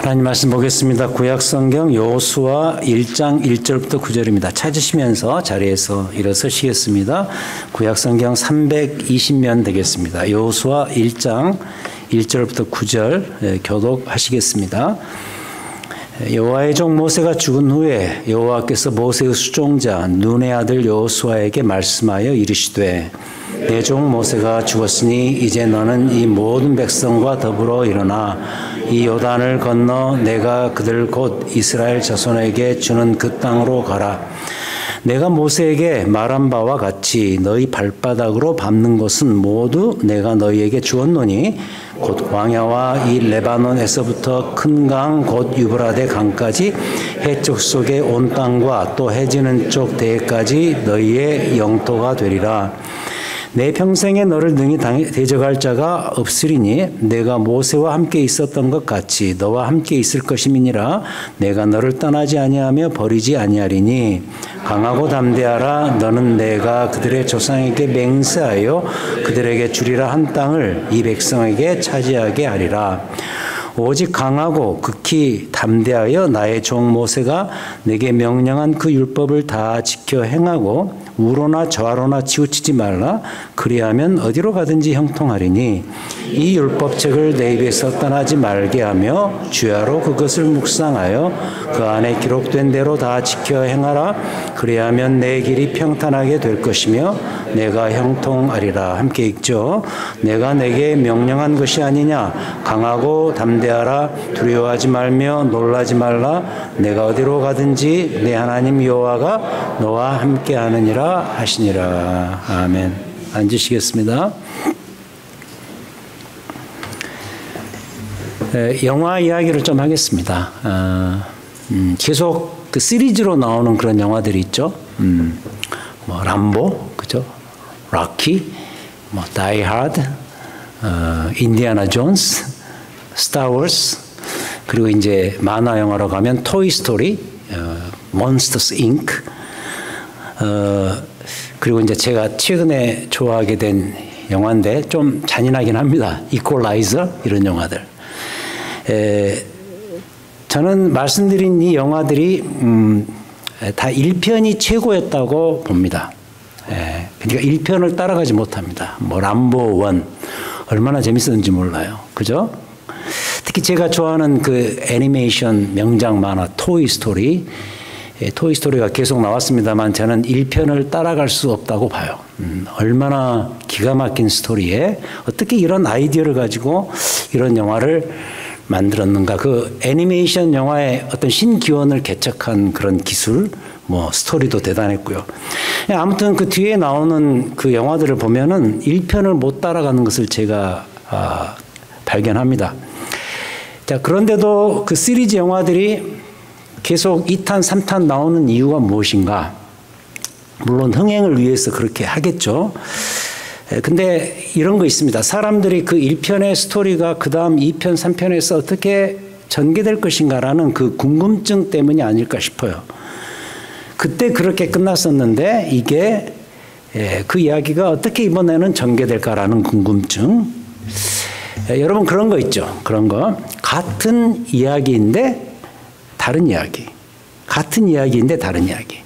하나님 말씀 보겠습니다. 구약성경 여호수아 1장 1절부터 9절입니다. 찾으시면서 자리에서 일어서시겠습니다. 구약성경 320면 되겠습니다. 여호수아 1장 1절부터 9절 교독하시겠습니다. 여호와의 종 모세가 죽은 후에 여호와께서 모세의 수종자 눈의 아들 여호수아에게 말씀하여 이르시되 내 종 모세가 죽었으니 이제 너는 이 모든 백성과 더불어 일어나 이 요단을 건너 내가 그들 곧 이스라엘 자손에게 주는 그 땅으로 가라. 내가 모세에게 말한 바와 같이 너희 발바닥으로 밟는 것은 모두 내가 너희에게 주었노니 곧 광야와 이 레바논에서부터 큰 강 곧 유브라데 강까지 해쪽 속의 온 땅과 또 해지는 쪽 대해까지 너희의 영토가 되리라. 내 평생에 너를 능히 대적할 자가 없으리니 내가 모세와 함께 있었던 것 같이 너와 함께 있을 것임이니라. 내가 너를 떠나지 아니하며 버리지 아니하리니 강하고 담대하라. 너는 내가 그들의 조상에게 맹세하여 그들에게 주리라 한 땅을 이 백성에게 차지하게 하리라. 오직 강하고 극히 담대하여 나의 종 모세가 내게 명령한 그 율법을 다 지켜 행하고 우로나 저하로나 치우치지 말라. 그리하면 어디로 가든지 형통하리니 이 율법책을 내 입에서 떠나지 말게 하며 주야로 그것을 묵상하여 그 안에 기록된 대로 다 지켜 행하라. 그리하면 내 길이 평탄하게 될 것이며 내가 형통하리라. 함께 읽죠. 내가 내게 명령한 것이 아니냐. 강하고 담대하라. 두려워하지 말며 놀라지 말라. 내가 어디로 가든지 내 하나님 여호와가 너와 함께 하느니라 하시니라. 아멘. 앉으시겠습니다. 영화 이야기를 좀 하겠습니다. 계속 그 시리즈로 나오는 그런 영화들이 있죠. 뭐 람보, 그죠? 락키, 뭐 다이 하드, 인디아나 존스, 스타워즈, 그리고 이제 만화 영화로 가면 토이 스토리, 몬스터스 잉크, 그리고 이제 제가 최근에 좋아하게 된 영화인데 좀 잔인하긴 합니다. 이퀄라이저 이런 영화들. 저는 말씀드린 이 영화들이 다 1편이 최고였다고 봅니다. 그러니까 1편을 따라가지 못합니다. 뭐 람보 1 얼마나 재밌었는지 몰라요. 그죠? 특히 제가 좋아하는 그 애니메이션 명작 만화 토이 스토리. 토이 스토리가 계속 나왔습니다만 저는 1편을 따라갈 수 없다고 봐요. 얼마나 기가 막힌 스토리에 어떻게 이런 아이디어를 가지고 이런 영화를 만들었는가. 그 애니메이션 영화의 어떤 신기원을 개척한 그런 기술, 뭐 스토리도 대단했고요. 아무튼 그 뒤에 나오는 그 영화들을 보면은 1편을 못 따라가는 것을 제가 발견합니다. 자, 그런데도 그 시리즈 영화들이 계속 2탄, 3탄 나오는 이유가 무엇인가? 물론 흥행을 위해서 그렇게 하겠죠. 근데 이런 거 있습니다. 사람들이 그 1편의 스토리가 그 다음 2편, 3편에서 어떻게 전개될 것인가라는 그 궁금증 때문이 아닐까 싶어요. 그때 그렇게 끝났었는데 이게 그 이야기가 어떻게 이번에는 전개될까라는 궁금증. 여러분 그런 거 있죠. 그런 거. 같은 이야기인데 다른 이야기. 같은 이야기인데 다른 이야기.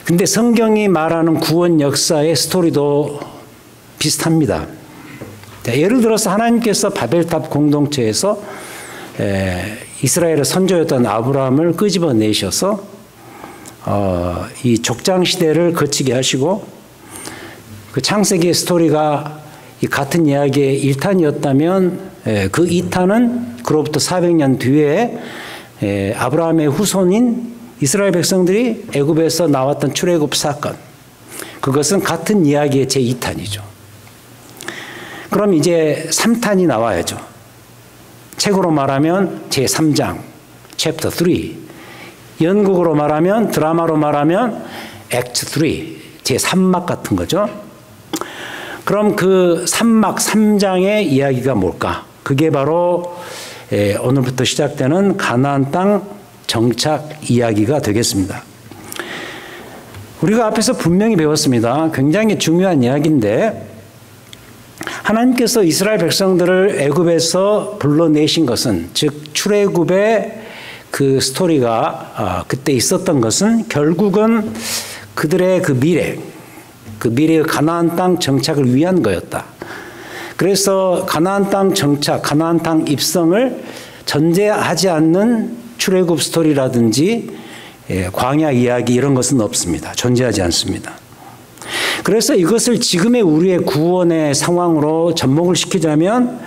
근데 성경이 말하는 구원 역사의 스토리도 비슷합니다. 자, 예를 들어서 하나님께서 바벨탑 공동체에서 이스라엘의 선조였던 아브라함을 끄집어내셔서 이 족장 시대를 거치게 하시고 그 창세기의 스토리가 이 같은 이야기의 1탄이었다면 그 2탄은 그로부터 400년 뒤에 아브라함의 후손인 이스라엘 백성들이 애굽에서 나왔던 출애굽 사건, 그것은 같은 이야기의 제2탄이죠. 그럼 이제 3탄이 나와야죠. 책으로 말하면 제3장, 챕터 3. 연극으로 말하면, 드라마로 말하면 액트 3, 제3막 같은 거죠. 그럼 그 3막, 3장의 이야기가 뭘까? 그게 바로 오늘부터 시작되는 가나안 땅 정착 이야기가 되겠습니다. 우리가 앞에서 분명히 배웠습니다. 굉장히 중요한 이야기인데 하나님께서 이스라엘 백성들을 애굽에서 불러내신 것은, 즉 출애굽의 그 스토리가 그때 있었던 것은 결국은 그들의 그 미래의 가나안 땅 정착을 위한 거였다. 그래서 가나안 땅 정착, 가나안 땅 입성을 전제하지 않는 출애굽 스토리라든지 광야 이야기 이런 것은 없습니다. 존재하지 않습니다. 그래서 이것을 지금의 우리의 구원의 상황으로 접목을 시키자면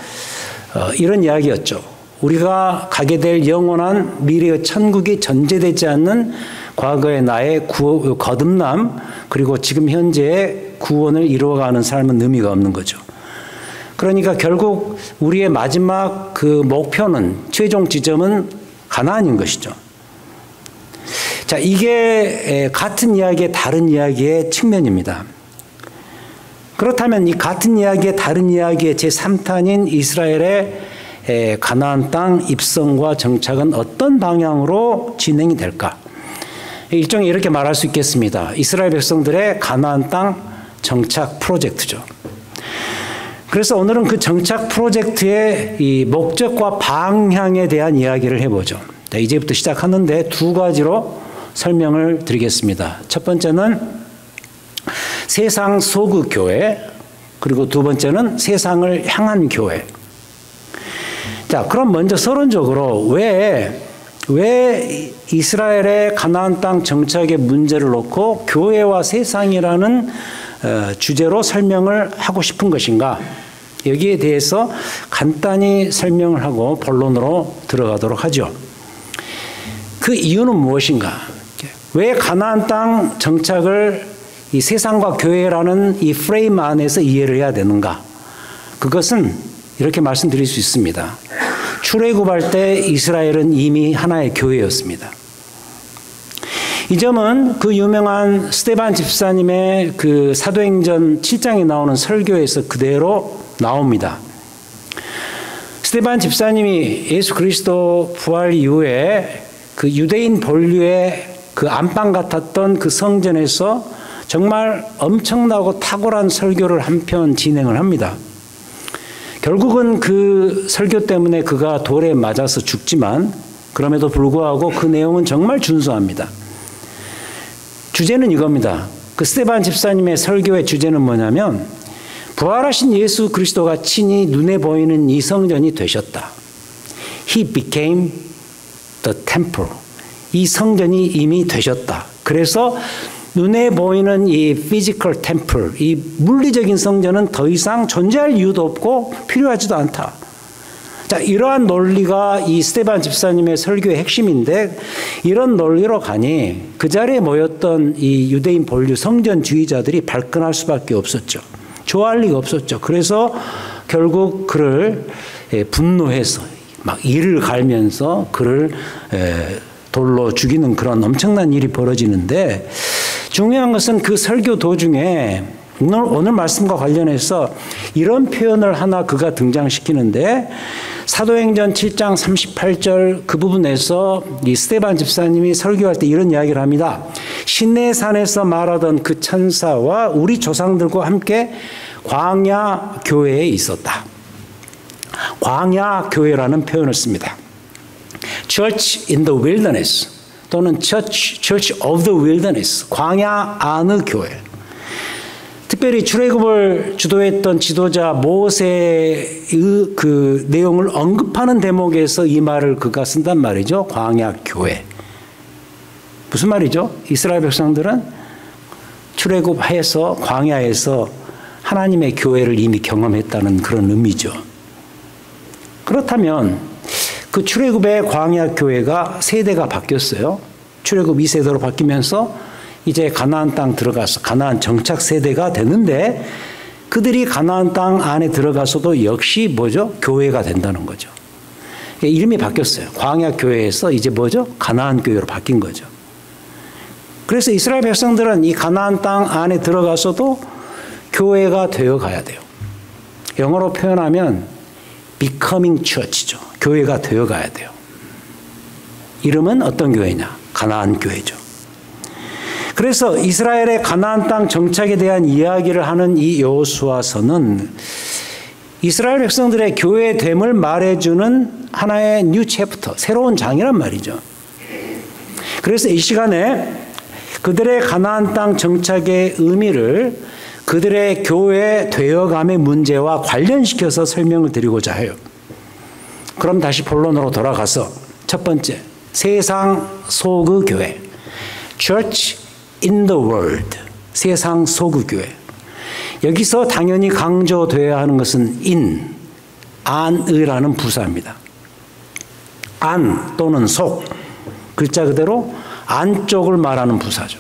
이런 이야기였죠. 우리가 가게 될 영원한 미래의 천국이 전제되지 않는 과거의 나의 거듭남, 그리고 지금 현재의 구원을 이루어가는 삶은 의미가 없는 거죠. 그러니까 결국 우리의 마지막 그 목표는, 최종 지점은 가나안인 것이죠. 자, 이게 같은 이야기의 다른 이야기의 측면입니다. 그렇다면 이 같은 이야기의 다른 이야기의 제3탄인 이스라엘의 가나안 땅 입성과 정착은 어떤 방향으로 진행이 될까? 일종의 이렇게 말할 수 있겠습니다. 이스라엘 백성들의 가나안 땅 정착 프로젝트죠. 그래서 오늘은 그 정착 프로젝트의 이 목적과 방향에 대한 이야기를 해보죠. 이제부터 시작하는데 두 가지로 설명을 드리겠습니다. 첫 번째는 세상 속의 교회, 그리고 두 번째는 세상을 향한 교회. 자, 그럼 먼저 서론적으로 왜 이스라엘의 가나안 땅 정착의 문제를 놓고 교회와 세상이라는 주제로 설명을 하고 싶은 것인가? 여기에 대해서 간단히 설명을 하고 본론으로 들어가도록 하죠. 그 이유는 무엇인가? 왜 가나안 땅 정착을 이 세상과 교회라는 이 프레임 안에서 이해를 해야 되는가? 그것은 이렇게 말씀드릴 수 있습니다. 출애굽할 때 이스라엘은 이미 하나의 교회였습니다. 이 점은 그 유명한 스데반 집사님의 그 사도행전 7장에 나오는 설교에서 그대로 나옵니다. 스데반 집사님이 예수 그리스도 부활 이후에 그 유대인 본류의 그 안방 같았던 그 성전에서 정말 엄청나고 탁월한 설교를 한편 진행을 합니다. 결국은 그 설교 때문에 그가 돌에 맞아서 죽지만 그럼에도 불구하고 그 내용은 정말 준수합니다. 주제는 이겁니다. 그 스데반 집사님의 설교의 주제는 뭐냐면 부활하신 예수 그리스도가 친히 눈에 보이는 이 성전이 되셨다. He became the temple. 이 성전이 이미 되셨다. 그래서 눈에 보이는 이 physical temple, 이 물리적인 성전은 더 이상 존재할 이유도 없고 필요하지도 않다. 자, 이러한 논리가 이 스데반 집사님의 설교의 핵심인데 이런 논리로 가니 그 자리에 모였던 이 유대인 본류 성전주의자들이 발끈할 수밖에 없었죠. 좋아할 리가 없었죠. 그래서 결국 그를 분노해서 막 이를 갈면서 그를 돌로 죽이는 그런 엄청난 일이 벌어지는데 중요한 것은 그 설교 도중에 오늘 말씀과 관련해서 이런 표현을 하나 그가 등장시키는데 사도행전 7장 38절 그 부분에서 이 스데반 집사님이 설교할 때 이런 이야기를 합니다. 시내산에서 말하던 그 천사와 우리 조상들과 함께 광야 교회에 있었다. 광야 교회라는 표현을 씁니다. Church in the wilderness 또는 Church of the wilderness, 광야 안의 교회. 특별히 출애굽을 주도했던 지도자 모세의 그 내용을 언급하는 대목에서 이 말을 그가 쓴단 말이죠. 광야 교회. 무슨 말이죠? 이스라엘 백성들은 출애굽해서 광야에서 하나님의 교회를 이미 경험했다는 그런 의미죠. 그렇다면 그 출애굽의 광야 교회가 세대가 바뀌었어요. 출애굽 2세대로 바뀌면서 이제 가나안 땅 들어가서 가나안 정착 세대가 되는데 그들이 가나안 땅 안에 들어가서도 역시 뭐죠? 교회가 된다는 거죠. 이름이 바뀌었어요. 광야 교회에서 이제 뭐죠? 가나안 교회로 바뀐 거죠. 그래서 이스라엘 백성들은 이 가나안 땅 안에 들어가서도 교회가 되어 가야 돼요. 영어로 표현하면 becoming church죠. 교회가 되어 가야 돼요. 이름은 어떤 교회냐? 가나안 교회죠. 그래서 이스라엘의 가나안 땅 정착에 대한 이야기를 하는 이 여호수아서는 이스라엘 백성들의 교회됨을 말해주는 하나의 뉴 챕터, 새로운 장이란 말이죠. 그래서 이 시간에 그들의 가나안 땅 정착의 의미를 그들의 교회 되어감의 문제와 관련시켜서 설명을 드리고자 해요. 그럼 다시 본론으로 돌아가서 첫 번째, 세상 속의 교회, Church in the World, 세상 속의 교회. 여기서 당연히 강조되어야 하는 것은 in, 안의라는 부사입니다. 안 또는 속, 글자 그대로 안쪽을 말하는 부사죠.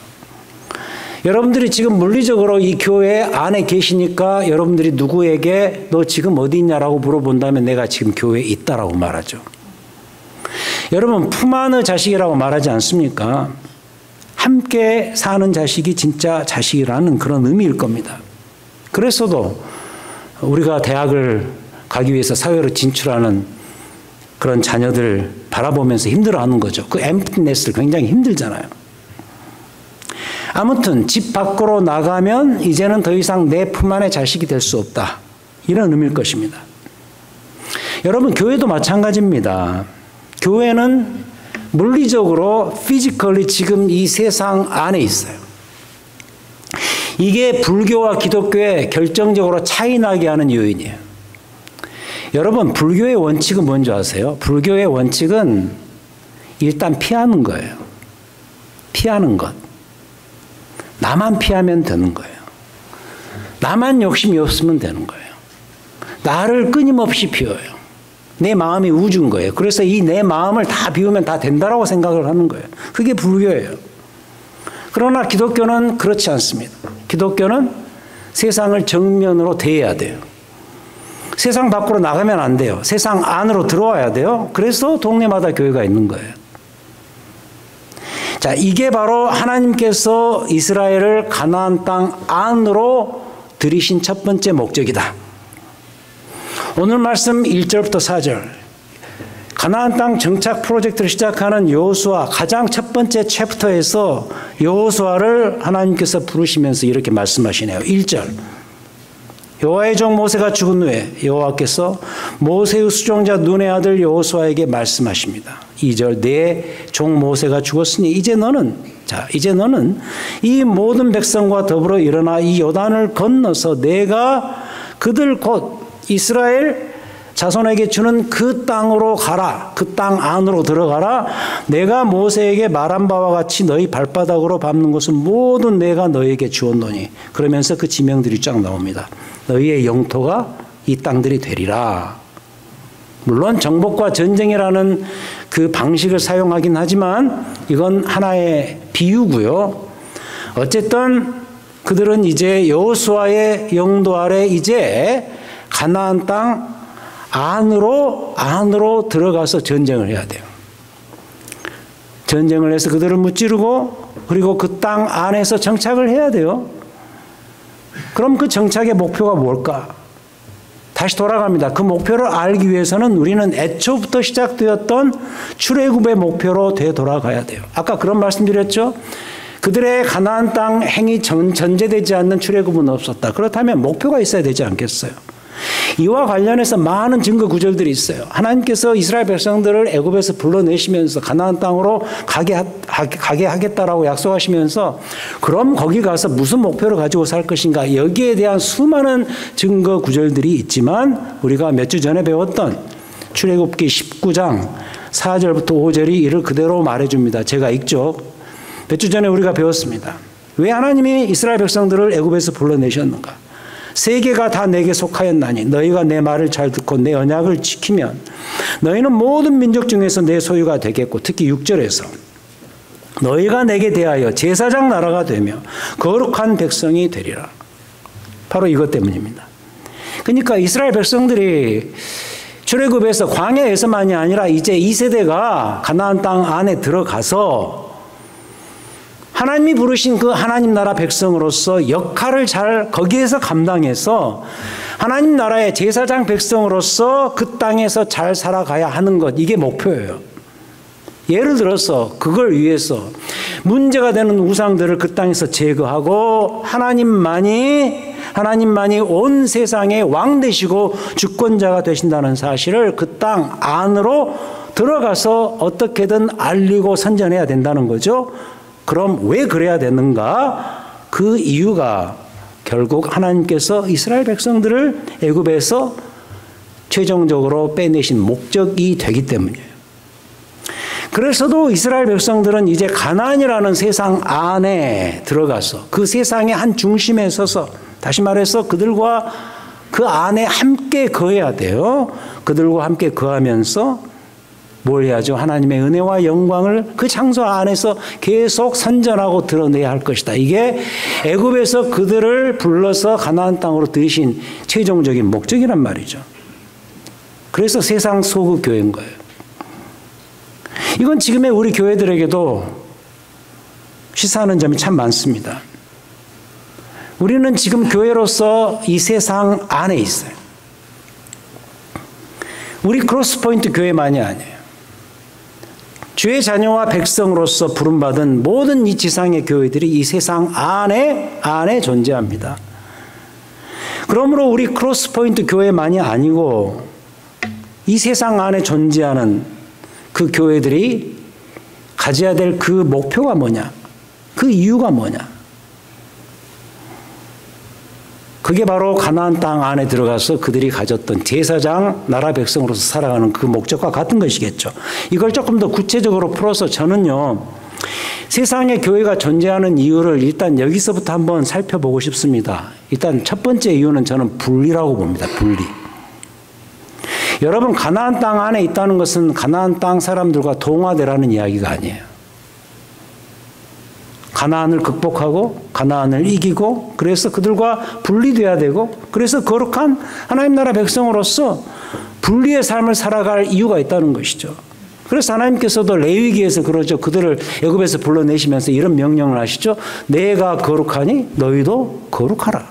여러분들이 지금 물리적으로 이 교회 안에 계시니까 여러분들이 누구에게 너 지금 어디 있냐라고 물어본다면 내가 지금 교회에 있다라고 말하죠. 여러분 품 안의 자식이라고 말하지 않습니까? 함께 사는 자식이 진짜 자식이라는 그런 의미일 겁니다. 그랬어도 우리가 대학을 가기 위해서 사회로 진출하는 그런 자녀들 바라보면서 힘들어하는 거죠. 그 엠프티네스를 굉장히 힘들잖아요. 아무튼 집 밖으로 나가면 이제는 더 이상 내 품 안의 자식이 될 수 없다. 이런 의미일 것입니다. 여러분 교회도 마찬가지입니다. 교회는 물리적으로 피지컬리 지금 이 세상 안에 있어요. 이게 불교와 기독교에 결정적으로 차이 나게 하는 요인이에요. 여러분 불교의 원칙은 뭔지 아세요? 불교의 원칙은 일단 피하는 거예요. 피하는 것. 나만 피하면 되는 거예요. 나만 욕심이 없으면 되는 거예요. 나를 끊임없이 비워요. 내 마음이 우주인 거예요. 그래서 이 내 마음을 다 비우면 다 된다라고 생각을 하는 거예요. 그게 불교예요. 그러나 기독교는 그렇지 않습니다. 기독교는 세상을 정면으로 대해야 돼요. 세상 밖으로 나가면 안 돼요. 세상 안으로 들어와야 돼요. 그래서 동네마다 교회가 있는 거예요. 자, 이게 바로 하나님께서 이스라엘을 가나안 땅 안으로 들이신 첫 번째 목적이다. 오늘 말씀 1절부터 4절. 가나안 땅 정착 프로젝트를 시작하는 여호수아 가장 첫 번째 챕터에서 여호수아를 하나님께서 부르시면서 이렇게 말씀하시네요. 1절. 여호와의 종 모세가 죽은 후에 여호와께서 모세의 수종자 눈의 아들 여호수아에게 말씀하십니다. 2절. 내 종 모세가 죽었으니 이제 너는 이 모든 백성과 더불어 일어나 이 요단을 건너서 내가 그들 곧 이스라엘 자손에게 주는 그 땅으로 가라. 그 땅 안으로 들어가라. 내가 모세에게 말한 바와 같이 너희 발바닥으로 밟는 것은 모든 내가 너희에게 주었노니. 그러면서 그 지명들이 쫙 나옵니다. 너희의 영토가 이 땅들이 되리라. 물론 정복과 전쟁이라는 그 방식을 사용하긴 하지만 이건 하나의 비유고요. 어쨌든 그들은 이제 여호수아의 영도 아래 이제 가나안 땅 안으로 들어가서 전쟁을 해야 돼요. 전쟁을 해서 그들을 무찌르고 그리고 그 땅 안에서 정착을 해야 돼요. 그럼 그 정착의 목표가 뭘까? 다시 돌아갑니다. 그 목표를 알기 위해서는 우리는 애초부터 시작되었던 출애굽의 목표로 되돌아가야 돼요. 아까 그런 말씀드렸죠? 그들의 가나안 땅 행이 전제되지 않는 출애굽은 없었다. 그렇다면 목표가 있어야 되지 않겠어요? 이와 관련해서 많은 증거 구절들이 있어요. 하나님께서 이스라엘 백성들을 애굽에서 불러내시면서 가나안 땅으로 가게 하겠다라고 약속하시면서 그럼 거기 가서 무슨 목표를 가지고 살 것인가, 여기에 대한 수많은 증거 구절들이 있지만 우리가 몇 주 전에 배웠던 출애굽기 19장 4절부터 5절이 이를 그대로 말해줍니다. 제가 읽죠. 몇 주 전에 우리가 배웠습니다. 왜 하나님이 이스라엘 백성들을 애굽에서 불러내셨는가? 세계가 다 내게 속하였나니 너희가 내 말을 잘 듣고 내 언약을 지키면 너희는 모든 민족 중에서 내 소유가 되겠고, 특히 6절에서 너희가 내게 대하여 제사장 나라가 되며 거룩한 백성이 되리라. 바로 이것 때문입니다. 그러니까 이스라엘 백성들이 출애굽에서 광야에서만이 아니라 이제 이 세대가 가나안 땅 안에 들어가서 하나님이 부르신 그 하나님 나라 백성으로서 역할을 잘 거기에서 감당해서 하나님 나라의 제사장 백성으로서 그 땅에서 잘 살아가야 하는 것, 이게 목표예요. 예를 들어서 그걸 위해서 문제가 되는 우상들을 그 땅에서 제거하고 하나님만이 하나님만이 온 세상의 왕 되시고 주권자가 되신다는 사실을 그 땅 안으로 들어가서 어떻게든 알리고 선전해야 된다는 거죠. 그럼 왜 그래야 되는가? 그 이유가 결국 하나님께서 이스라엘 백성들을 애굽에서 최종적으로 빼내신 목적이 되기 때문이에요. 그래서도 이스라엘 백성들은 이제 가나안이라는 세상 안에 들어가서 그 세상의 한 중심에 서서, 다시 말해서 그들과 그 안에 함께 거해야 돼요. 그들과 함께 거하면서 뭘 해야죠? 하나님의 은혜와 영광을 그 장소 안에서 계속 선전하고 드러내야 할 것이다. 이게 애굽에서 그들을 불러서 가나안 땅으로 들이신 최종적인 목적이란 말이죠. 그래서 세상 소극 교회인 거예요. 이건 지금의 우리 교회들에게도 시사하는 점이 참 많습니다. 우리는 지금 교회로서 이 세상 안에 있어요. 우리 크로스포인트 교회만이 아니에요. 주의 자녀와 백성으로서 부름받은 모든 이 지상의 교회들이 이 세상 안에 존재합니다. 그러므로 우리 크로스포인트 교회만이 아니고 이 세상 안에 존재하는 그 교회들이 가져야 될 그 목표가 뭐냐? 그 이유가 뭐냐? 그게 바로 가나안 땅 안에 들어가서 그들이 가졌던 제사장 나라 백성으로서 살아가는 그 목적과 같은 것이겠죠. 이걸 조금 더 구체적으로 풀어서 저는요, 세상에 교회가 존재하는 이유를 일단 여기서부터 한번 살펴보고 싶습니다. 일단 첫 번째 이유는 저는 분리라고 봅니다. 분리. 여러분, 가나안 땅 안에 있다는 것은 가나안 땅 사람들과 동화되라는 이야기가 아니에요. 가나안을 극복하고 가나안을 이기고 그래서 그들과 분리돼야 되고 그래서 거룩한 하나님 나라 백성으로서 분리의 삶을 살아갈 이유가 있다는 것이죠. 그래서 하나님께서도 레위기에서 그러죠. 그들을 애굽에서 불러내시면서 이런 명령을 하시죠. 내가 거룩하니 너희도 거룩하라.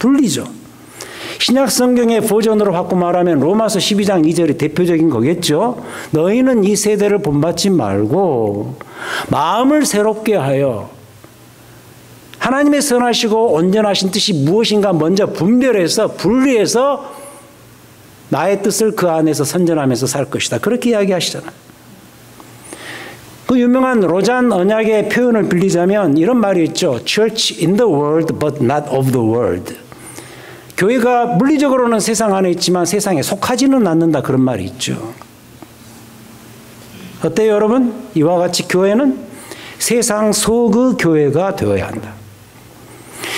분리죠. 신약 성경의 버전으로 바꿔 말하면 로마서 12장 2절이 대표적인 거겠죠. 너희는 이 세대를 본받지 말고 마음을 새롭게 하여 하나님의 선하시고 온전하신 뜻이 무엇인가 먼저 분별해서 분리해서 나의 뜻을 그 안에서 선전하면서 살 것이다. 그렇게 이야기하시잖아요. 그 유명한 로잔 언약의 표현을 빌리자면 이런 말이 있죠. Church in the world but not of the world. 교회가 물리적으로는 세상 안에 있지만 세상에 속하지는 않는다. 그런 말이 있죠. 어때요, 여러분? 이와 같이 교회는 세상 속의 교회가 되어야 한다.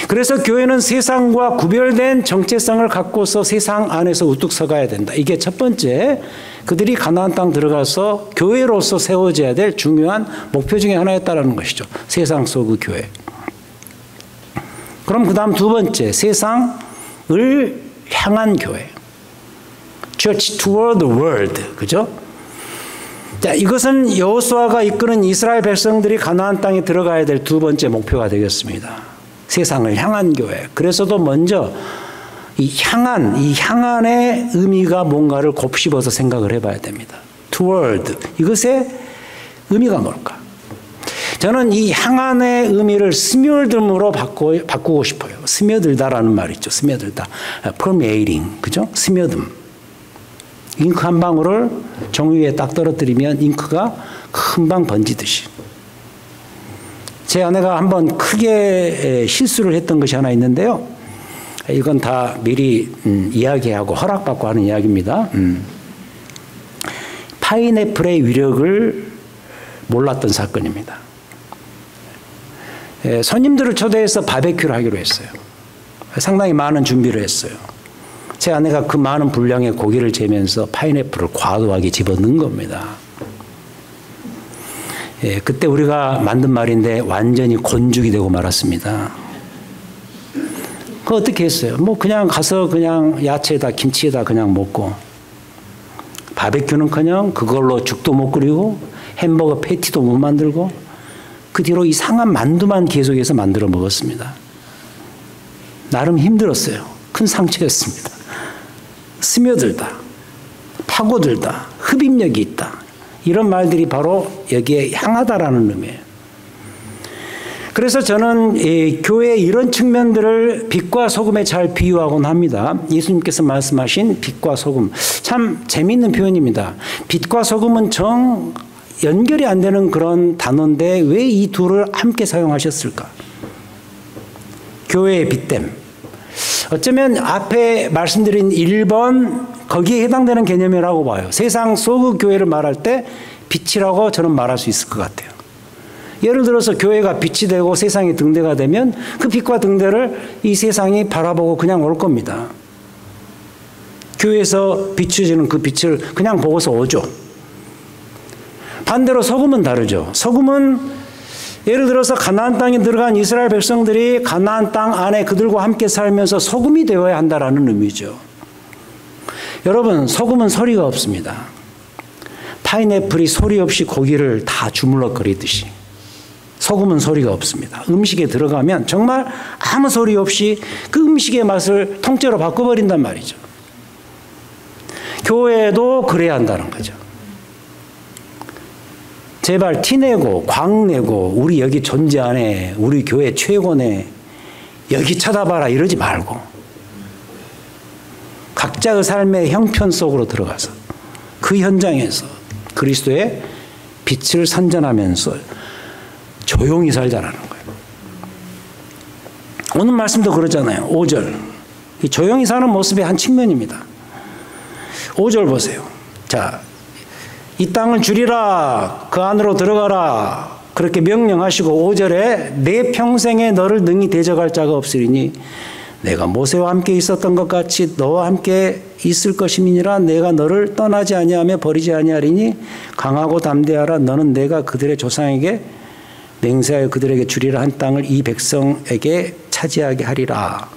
그래서 교회는 세상과 구별된 정체성을 갖고서 세상 안에서 우뚝 서가야 된다. 이게 첫 번째, 그들이 가나안 땅 들어가서 교회로서 세워져야 될 중요한 목표 중에 하나였다는 것이죠. 세상 속의 교회. 그럼 그 다음 두 번째, 세상을 향한 교회. Church toward the world. 그죠? 자, 이것은 여호수아가 이끄는 이스라엘 백성들이 가나안 땅에 들어가야 될 두 번째 목표가 되겠습니다. 세상을 향한 교회. 그래서도 먼저 이 향한의 의미가 뭔가를 곱씹어서 생각을 해봐야 됩니다. toward. 이것의 의미가 뭘까? 저는 이 향한의 의미를 스며듦으로 바꾸고 싶어요. 스며들다라는 말이 있죠. 스며들다. permeating. 그죠? 스며듦. 잉크 한 방울을 종이 위에 딱 떨어뜨리면 잉크가 금방 번지듯이. 제 아내가 한번 크게 실수를 했던 것이 하나 있는데요. 이건 다 미리 이야기하고 허락받고 하는 이야기입니다. 파인애플의 위력을 몰랐던 사건입니다. 손님들을 초대해서 바베큐를 하기로 했어요. 상당히 많은 준비를 했어요. 제 아내가 그 많은 분량의 고기를 재면서 파인애플을 과도하게 집어넣은 겁니다. 그때 우리가 만든 말인데 완전히 곤죽이 되고 말았습니다. 그거 어떻게 했어요? 뭐 그냥 가서 그냥 야채에다 김치에다 그냥 먹고 바베큐는커녕 그걸로 죽도 못 끓이고 햄버거 패티도 못 만들고 그 뒤로 이상한 만두만 계속해서 만들어 먹었습니다. 나름 힘들었어요. 큰 상처였습니다. 스며들다, 파고들다, 흡입력이 있다. 이런 말들이 바로 여기에 향하다라는 의미예요. 그래서 저는 이 교회의 이런 측면들을 빛과 소금에 잘 비유하곤 합니다. 예수님께서 말씀하신 빛과 소금. 참 재미있는 표현입니다. 빛과 소금은 정 연결이 안 되는 그런 단어인데 왜 이 둘을 함께 사용하셨을까? 교회의 빛됨. 어쩌면 앞에 말씀드린 1번 거기에 해당되는 개념이라고 봐요. 세상 속의 교회를 말할 때 빛이라고 저는 말할 수 있을 것 같아요. 예를 들어서 교회가 빛이 되고 세상이 등대가 되면 그 빛과 등대를 이 세상이 바라보고 그냥 올 겁니다. 교회에서 비추어지는 그 빛을 그냥 보고서 오죠. 반대로 소금은 다르죠. 소금은 예를 들어서 가나안 땅에 들어간 이스라엘 백성들이 가나안 땅 안에 그들과 함께 살면서 소금이 되어야 한다라는 의미죠. 여러분, 소금은 소리가 없습니다. 파인애플이 소리 없이 고기를 다 주물럭거리듯이 소금은 소리가 없습니다. 음식에 들어가면 정말 아무 소리 없이 그 음식의 맛을 통째로 바꿔버린단 말이죠. 교회도 그래야 한다는 거죠. 제발 티내고 광내고 우리 여기 존재 안에 우리 교회 최고네 여기 쳐다봐라 이러지 말고 각자의 삶의 형편 속으로 들어가서 그 현장에서 그리스도의 빛을 선전하면서 조용히 살자라는 거예요. 오늘 말씀도 그러잖아요. 5절. 이 조용히 사는 모습의 한 측면입니다. 5절 보세요. 자, 이 땅을 주리라 그 안으로 들어가라 그렇게 명령하시고 5절에 내 평생에 너를 능히 대적할 자가 없으리니 내가 모세와 함께 있었던 것 같이 너와 함께 있을 것임이니라. 내가 너를 떠나지 아니하며 버리지 아니하리니 강하고 담대하라. 너는 내가 그들의 조상에게 맹세하여 그들에게 주리라 한 땅을 이 백성에게 차지하게 하리라.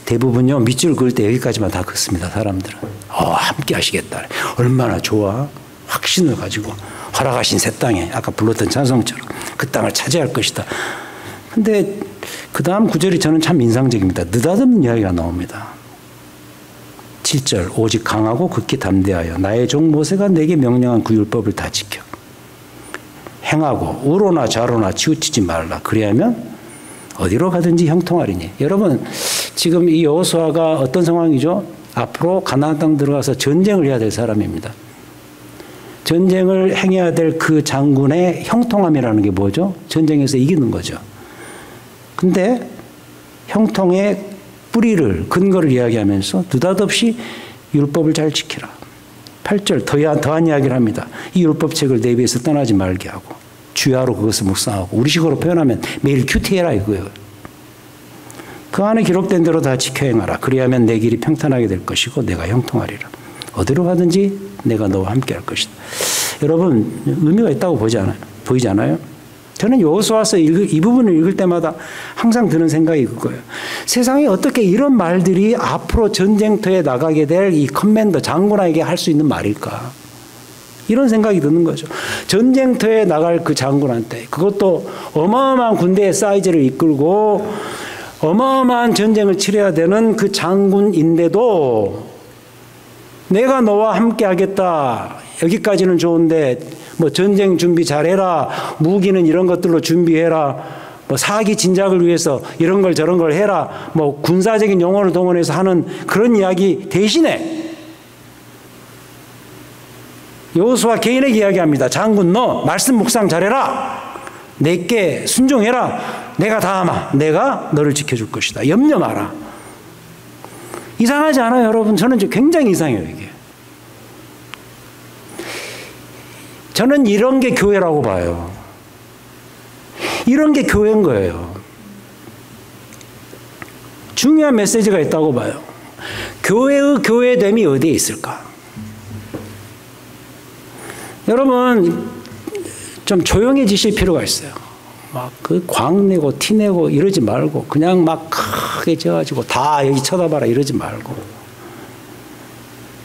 대부분요 밑줄 그을 때 여기까지만 다 긋습니다. 사람들은 함께 하시겠다. 얼마나 좋아. 확신을 가지고 허락하신 새 땅에 아까 불렀던 찬송처럼 그 땅을 차지할 것이다. 근데 그 다음 구절이 저는 참 인상적입니다. 느닷없는 이야기가 나옵니다. 7절 오직 강하고 극히 담대하여 나의 종 모세가 내게 명령한 그 율법을 다 지켜 행하고 우로나 좌로나 치우치지 말라. 그리하면 어디로 가든지 형통하리니. 여러분 지금 이 여호수아가 어떤 상황이죠? 앞으로 가나안 땅 들어가서 전쟁을 해야 될 사람입니다. 전쟁을 행해야 될 그 장군의 형통함이라는 게 뭐죠? 전쟁에서 이기는 거죠. 근데 형통의 뿌리를 근거를 이야기하면서 느닷없이 율법을 잘 지키라. 8절 더한 이야기를 합니다. 이 율법책을 내 입에서 떠나지 말게 하고 주야로 그것을 묵상하고 우리식으로 표현하면 매일 큐티해라 이거예요. 그 안에 기록된 대로 다 지켜 행하라. 그리하면 내 길이 평탄하게 될 것이고 내가 형통하리라. 어디로 가든지 내가 너와 함께 할 것이다. 여러분 의미가 있다고 보이지 않아요? 저는 여호수아서 이 부분을 읽을 때마다 항상 드는 생각이 그거예요. 세상에 어떻게 이런 말들이 앞으로 전쟁터에 나가게 될 이 커맨더 장군에게 할 수 있는 말일까? 이런 생각이 드는 거죠. 전쟁터에 나갈 그 장군한테 그것도 어마어마한 군대의 사이즈를 이끌고 어마어마한 전쟁을 치러야 되는 그 장군인데도 내가 너와 함께 하겠다. 여기까지는 좋은데 뭐 전쟁 준비 잘해라. 무기는 이런 것들로 준비해라. 뭐 사기 진작을 위해서 이런 걸 저런 걸 해라. 뭐 군사적인 용어를 동원해서 하는 그런 이야기 대신에 여호수아 개인에게 이야기합니다. 장군 너 말씀 묵상 잘해라. 내게 순종해라. 내가 다 아마 내가 너를 지켜줄 것이다. 염려 마라. 이상하지 않아요, 여러분? 저는 굉장히 이상해요, 이게. 저는 이런 게 교회라고 봐요. 이런 게 교회인 거예요. 중요한 메시지가 있다고 봐요. 교회의 교회됨이 어디에 있을까? 여러분, 좀 조용해지실 필요가 있어요. 막 그 광내고 티내고 이러지 말고 그냥 막 크게 져가지고 다 여기 쳐다봐라 이러지 말고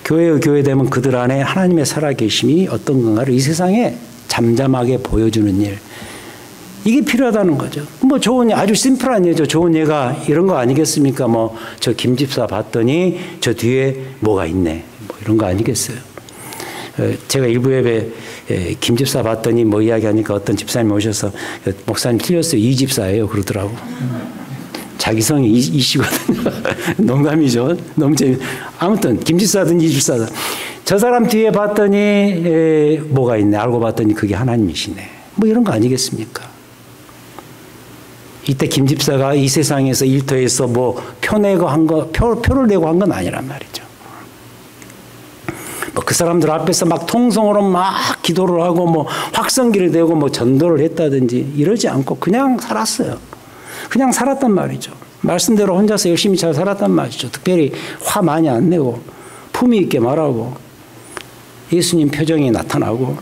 교회의 교회되면 그들 안에 하나님의 살아계심이 어떤 건가를 이 세상에 잠잠하게 보여주는 일 이게 필요하다는 거죠. 뭐 좋은 아주 심플한 예죠. 좋은 예가 이런 거 아니겠습니까? 뭐 저 김집사 봤더니 저 뒤에 뭐가 있네 뭐 이런 거 아니겠어요? 제가 일부 예배 김 집사 봤더니 뭐 이야기하니까 어떤 집사님 오셔서 목사님 틀렸어요. 이 집사예요. 그러더라고. 자기 성이 이시거든요. 농담이죠. 너무 아무튼 김 집사든 이 집사든 저 사람 뒤에 봤더니 뭐가 있네. 알고 봤더니 그게 하나님이시네. 뭐 이런 거 아니겠습니까? 이때 김 집사가 이 세상에서 일터에서 뭐 표를 내고 한 건 아니란 말이죠. 뭐 그 사람들 앞에서 막 통성으로 막 기도를 하고 뭐 확성기를 대고 뭐 전도를 했다든지 이러지 않고 그냥 살았어요. 그냥 살았단 말이죠. 말씀대로 혼자서 열심히 잘 살았단 말이죠. 특별히 화 많이 안 내고 품위 있게 말하고 예수님 표정이 나타나고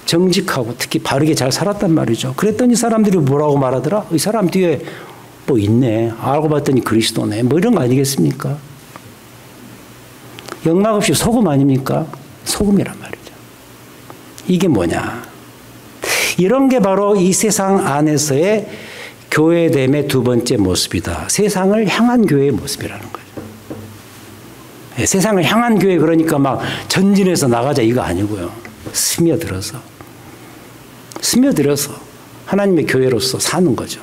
정직하고 특히 바르게 잘 살았단 말이죠. 그랬더니 사람들이 뭐라고 말하더라? 이 사람 뒤에 뭐 있네. 알고 봤더니 그리스도네. 뭐 이런 거 아니겠습니까? 영락 없이 소금 아닙니까? 소금이란 말이죠. 이게 뭐냐? 이런 게 바로 이 세상 안에서의 교회됨의 두 번째 모습이다. 세상을 향한 교회의 모습이라는 거죠. 세상을 향한 교회 그러니까 막 전진해서 나가자 이거 아니고요. 스며들어서 하나님의 교회로서 사는 거죠.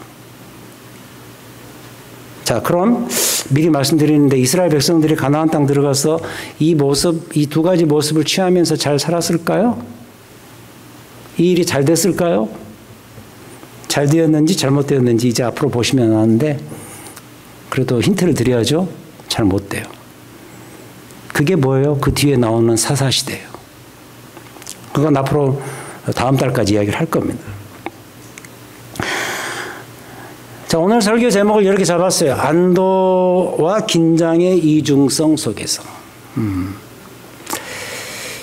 자, 그럼 미리 말씀드리는데 이스라엘 백성들이 가나안 땅 들어가서 이 두 가지 모습을 취하면서 잘 살았을까요? 이 일이 잘 됐을까요? 잘 되었는지 잘못되었는지 이제 앞으로 보시면 아는데 그래도 힌트를 드려야죠. 잘 못 돼요. 그게 뭐예요? 그 뒤에 나오는 사사시대예요. 그건 앞으로 다음 달까지 이야기를 할 겁니다. 자, 오늘 설교 제목을 이렇게 잡았어요. 안도와 긴장의 이중성 속에서.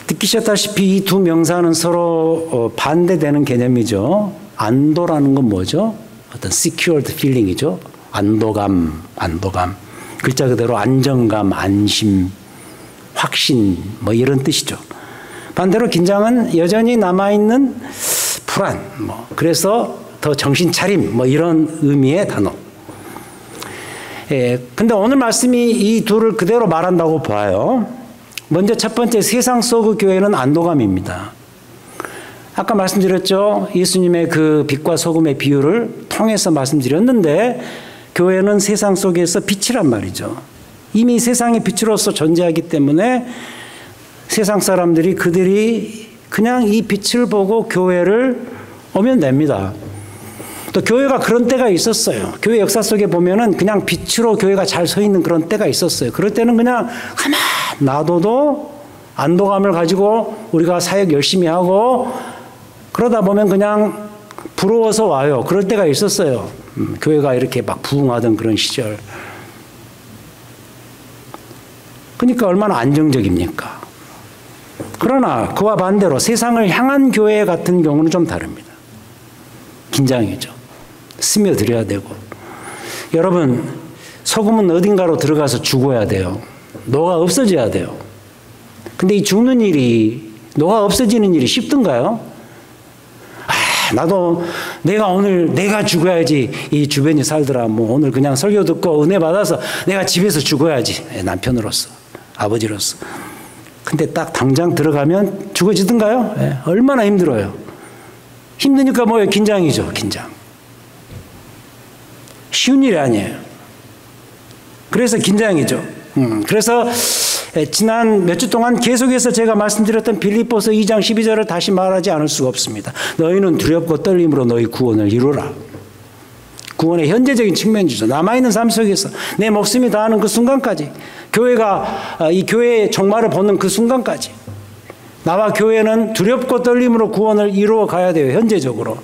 듣기셨다시피 이 두 명사는 서로 반대되는 개념이죠. 안도라는 건 뭐죠? 어떤 secured feeling이죠. 안도감. 글자 그대로 안정감, 안심, 확신 뭐 이런 뜻이죠. 반대로 긴장은 여전히 남아있는 불안, 그래서 더 정신 차림, 이런 의미의 단어. 근데 오늘 말씀이 이 둘을 그대로 말한다고 봐요. 먼저 첫 번째, 세상 속의 교회는 안도감입니다. 아까 말씀드렸죠. 예수님의 그 빛과 소금의 비유를 통해서 말씀드렸는데, 교회는 세상 속에서 빛이란 말이죠. 이미 세상의 빛으로서 존재하기 때문에 세상 사람들이 그들이 그냥 이 빛을 보고 교회를 오면 됩니다. 또 교회가 그런 때가 있었어요. 교회 역사 속에 보면은 그냥 빛으로 교회가 잘 서 있는 그런 때가 있었어요. 그럴 때는 그냥 가만 놔둬도 안도감을 가지고 우리가 사역 열심히 하고 그러다 보면 그냥 부러워서 와요. 그럴 때가 있었어요. 교회가 이렇게 막 부흥하던 그런 시절. 그러니까 얼마나 안정적입니까? 그러나 그와 반대로 세상을 향한 교회 같은 경우는 좀 다릅니다. 긴장이죠. 스며들어야 되고. 여러분, 소금은 어딘가로 들어가서 죽어야 돼요. 녹아 없어져야 돼요. 근데 이 죽는 일이, 녹아 없어지는 일이 쉽던가요? 나도 내가 죽어야지. 이 주변이 살더라. 오늘 그냥 설교 듣고 은혜 받아서 내가 집에서 죽어야지. 남편으로서, 아버지로서. 근데 딱 당장 들어가면 죽어지던가요? 얼마나 힘들어요. 힘드니까 뭐예요? 긴장이죠. 긴장. 쉬운 일이 아니에요. 그래서 긴장이죠. 그래서 지난 몇 주 동안 계속해서 제가 말씀드렸던 빌립보서 2장 12절을 다시 말하지 않을 수가 없습니다. 너희는 두렵고 떨림으로 너희 구원을 이루라. 구원의 현재적인 측면이죠. 남아있는 삶 속에서 내 목숨이 다하는 그 순간까지, 교회가 이 교회의 종말을 보는 그 순간까지 나와 교회는 두렵고 떨림으로 구원을 이루어 가야 돼요. 현재적으로.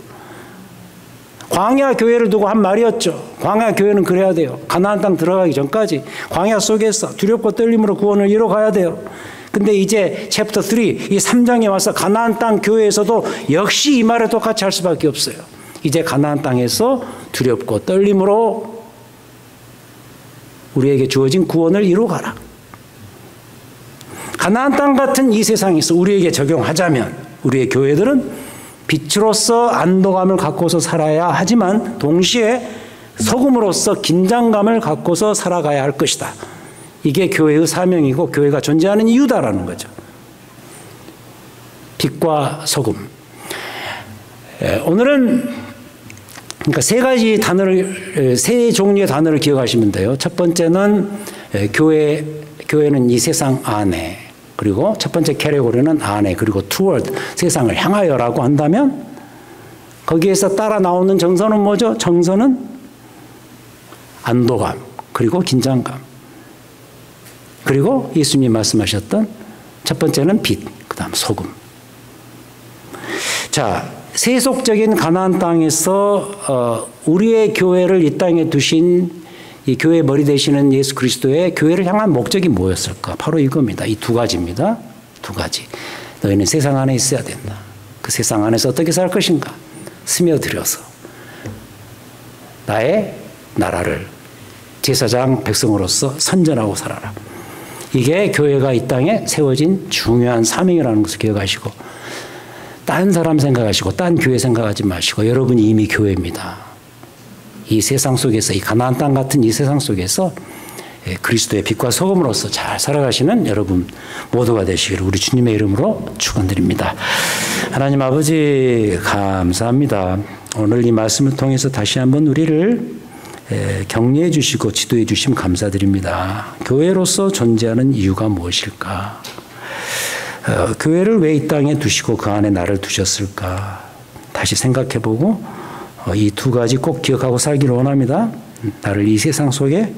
광야 교회를 두고 한 말이었죠. 광야 교회는 그래야 돼요. 가나안 땅 들어가기 전까지 광야 속에서 두렵고 떨림으로 구원을 이루어 가야 돼요. 근데 이제 챕터 3, 이 3장에 와서 가나안 땅 교회에서도 역시 이 말을 똑같이 할 수밖에 없어요. 이제 가나안 땅에서 두렵고 떨림으로 우리에게 주어진 구원을 이루어 가라. 가나안 땅 같은 이 세상에서 우리에게 적용하자면 우리의 교회들은 빛으로서 안도감을 갖고서 살아야 하지만 동시에 소금으로서 긴장감을 갖고서 살아가야 할 것이다. 이게 교회의 사명이고 교회가 존재하는 이유다라는 거죠. 빛과 소금. 오늘은 그러니까 세 가지 단어를, 세 종류의 단어를 기억하시면 돼요. 첫 번째는 교회는 이 세상 안에, 그리고 첫 번째 캐테고리는 안에, 그리고 toward, 세상을 향하여라고 한다면 거기에서 따라 나오는 정서는 뭐죠? 정서는 안도감, 그리고 긴장감, 그리고 예수님이 말씀하셨던 첫 번째는 빛, 그 다음 소금. 자, 세속적인 가나안 땅에서 우리의 교회를 이 땅에 두신 이 교회의 머리 되시는 예수 그리스도의 교회를 향한 목적이 뭐였을까? 바로 이겁니다. 이 두 가지입니다. 두 가지. 너희는 세상 안에 있어야 된다. 그 세상 안에서 어떻게 살 것인가? 스며들어서 나의 나라를 제사장 백성으로서 선전하고 살아라. 이게 교회가 이 땅에 세워진 중요한 사명이라는 것을 기억하시고, 딴 사람 생각하시고 딴 교회 생각하지 마시고, 여러분이 이미 교회입니다. 이 세상 속에서, 이 가나안 땅 같은 이 세상 속에서 그리스도의 빛과 소금으로서 잘 살아가시는 여러분 모두가 되시기를 우리 주님의 이름으로 축원드립니다. 하나님 아버지 감사합니다. 오늘 이 말씀을 통해서 다시 한번 우리를 격려해 주시고 지도해 주심 감사드립니다. 교회로서 존재하는 이유가 무엇일까? 교회를 왜 이 땅에 두시고 그 안에 나를 두셨을까? 다시 생각해보고 이 두 가지 꼭 기억하고 살기를 원합니다. 나를 이 세상 속에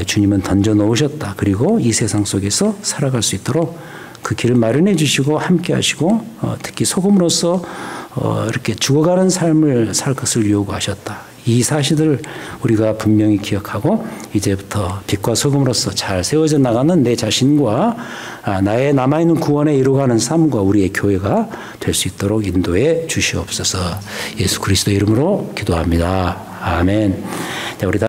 주님은 던져 놓으셨다. 그리고 이 세상 속에서 살아갈 수 있도록 그 길을 마련해 주시고 함께 하시고, 특히 소금으로서 이렇게 죽어가는 삶을 살 것을 요구하셨다. 이 사실을 우리가 분명히 기억하고 이제부터 빛과 소금으로서 잘 세워져 나가는 내 자신과 나의 남아있는 구원에 이루어가는 삶과 우리의 교회가 될 수 있도록 인도해 주시옵소서. 예수 그리스도 이름으로 기도합니다. 아멘. 자, 우리